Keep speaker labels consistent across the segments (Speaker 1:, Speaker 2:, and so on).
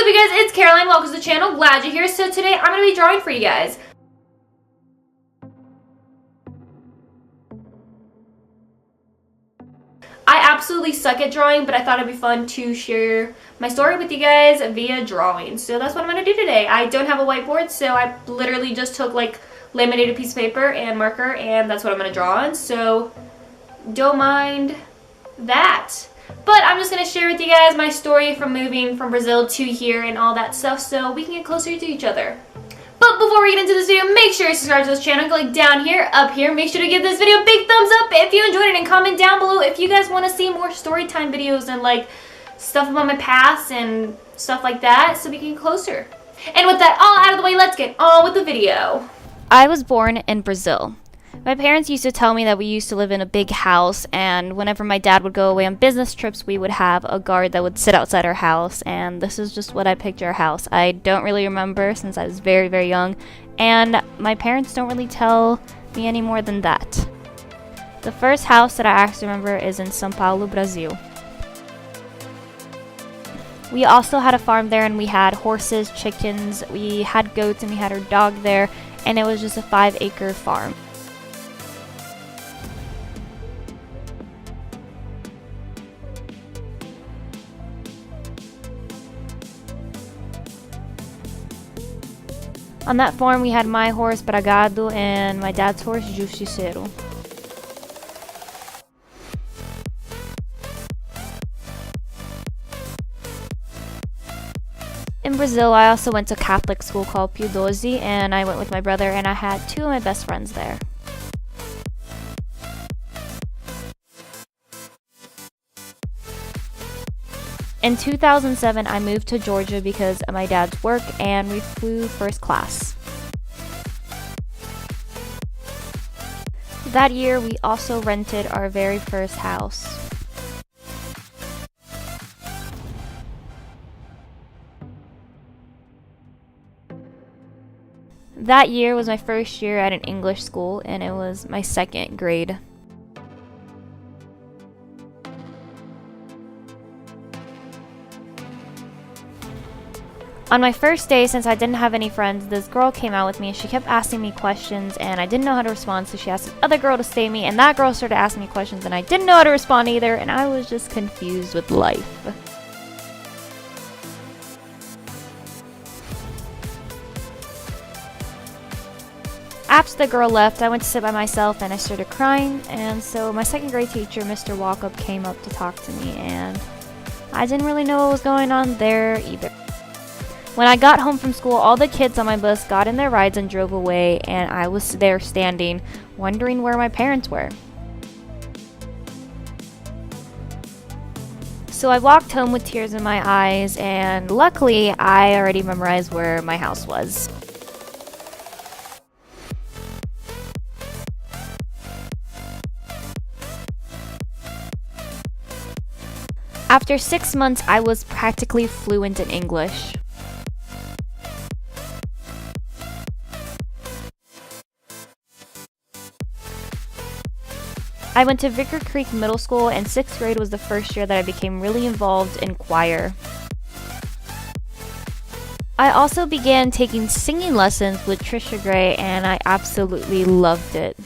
Speaker 1: up, you guys? It's Caroline. Welcome to the channel. Glad you're here. So today I'm going to be drawing for you guys. I absolutely suck at drawing, but I thought it'd be fun to share my story with you guys via drawing. So that's what I'm going to do today. I don't have a whiteboard, so I literally just took like laminated piece of paper and marker, and that's what I'm going to draw on. So don't mind that. But I'm just going to share with you guys my story from moving from Brazil to here and all that stuff so we can get closer to each other. But before we get into this video, make sure you subscribe to this channel. Go like down here, up here. Make sure to give this video a big thumbs up if you enjoyed it, and comment down below if you guys want to see more story time videos and like stuff about my past and stuff like that so we can get closer. And with that all out of the way, let's get on with the video.
Speaker 2: I was born in Brazil. My parents used to tell me that we used to live in a big house, and whenever my dad would go away on business trips, we would have a guard that would sit outside our house, and this is just what I picture our house. I don't really remember since I was very, very young, and my parents don't really tell me any more than that. The first house that I actually remember is in São Paulo, Brazil. We also had a farm there, and we had horses, chickens, we had goats, and we had our dog there, and it was just a 5-acre farm. On that farm, we had my horse, Bragado, and my dad's horse, Justiceiro. In Brazil, I also went to a Catholic school called Pio 12, and I went with my brother, and I had 2 of my best friends there. In 2007, I moved to Georgia because of my dad's work, and we flew first class. That year, we also rented our very first house. That year was my first year at an English school, and it was my 2nd grade. On my first day, since I didn't have any friends, this girl came out with me and she kept asking me questions, and I didn't know how to respond, so she asked this other girl to stay with me, and that girl started asking me questions and I didn't know how to respond either, and I was just confused with life. After the girl left, I went to sit by myself and I started crying, and so my 2nd grade teacher, Mr. Walkup, came up to talk to me, and I didn't really know what was going on there either. When I got home from school, all the kids on my bus got in their rides and drove away, and I was there standing, wondering where my parents were. So I walked home with tears in my eyes, and luckily, I already memorized where my house was. After 6 months, I was practically fluent in English. I went to Vicar Creek Middle School, and 6th grade was the first year that I became really involved in choir. I also began taking singing lessons with Trisha Gray, and I absolutely loved it.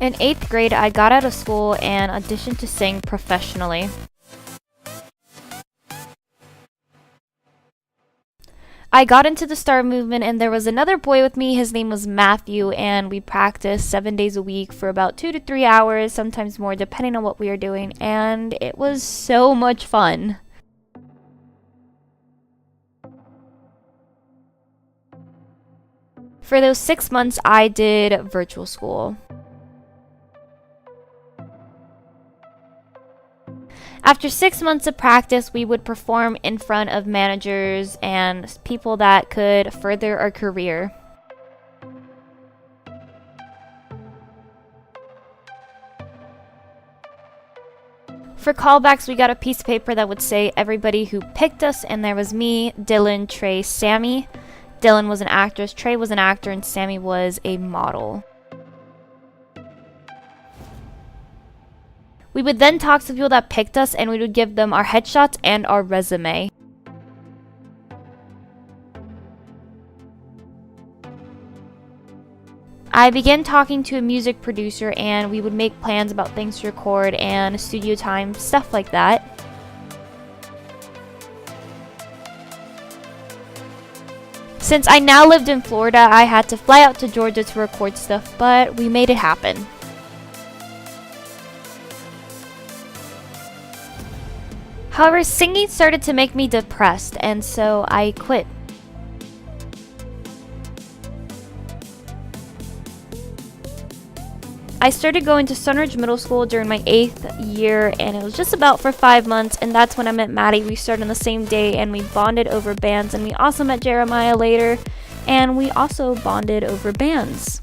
Speaker 2: In 8th grade, I got out of school and auditioned to sing professionally. I got into the Star Movement, and there was another boy with me. His name was Matthew, and we practiced 7 days a week for about 2 to 3 hours, sometimes more, depending on what we were doing, and it was so much fun. For those 6 months, I did virtual school. After 6 months of practice, we would perform in front of managers and people that could further our career. For callbacks, we got a piece of paper that would say everybody who picked us, and there was me, Dylan, Trey, Sammy, Dylan was an actress, Trey was an actor, and Sammy was a model. We would then talk to people that picked us, and we would give them our headshots and our resume. I began talking to a music producer, and we would make plans about things to record and studio time, stuff like that. Since I now lived in Florida, I had to fly out to Georgia to record stuff, but we made it happen. However, singing started to make me depressed, and so I quit. I started going to Sunridge Middle School during my 8th year, and it was just about for 5 months, and that's when I met Maddie. We started on the same day, and we bonded over bands, and we also met Jeremiah later, and we also bonded over bands.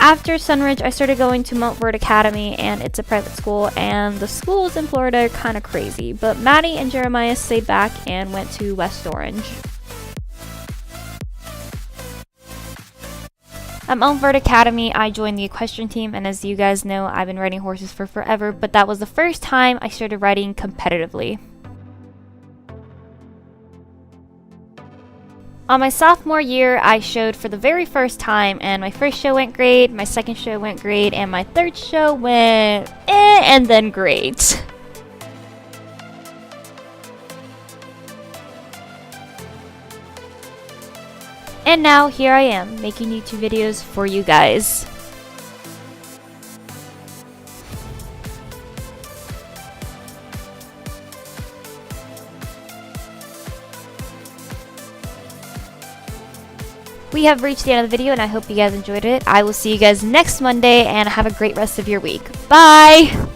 Speaker 2: After Sunridge, I started going to Montfort Academy, and it's a private school, and the schools in Florida are kind of crazy, but Maddie and Jeremiah stayed back and went to West Orange. At Montfort Academy, I joined the equestrian team, and as you guys know, I've been riding horses for forever, but that was the first time I started riding competitively. On my sophomore year, I showed for the very first time, and my first show went great, my second show went great, and my third show went and then great. And now, here I am, making YouTube videos for you guys. We have reached the end of the video, and I hope you guys enjoyed it. I will see you guys next Monday, and have a great rest of your week. Bye!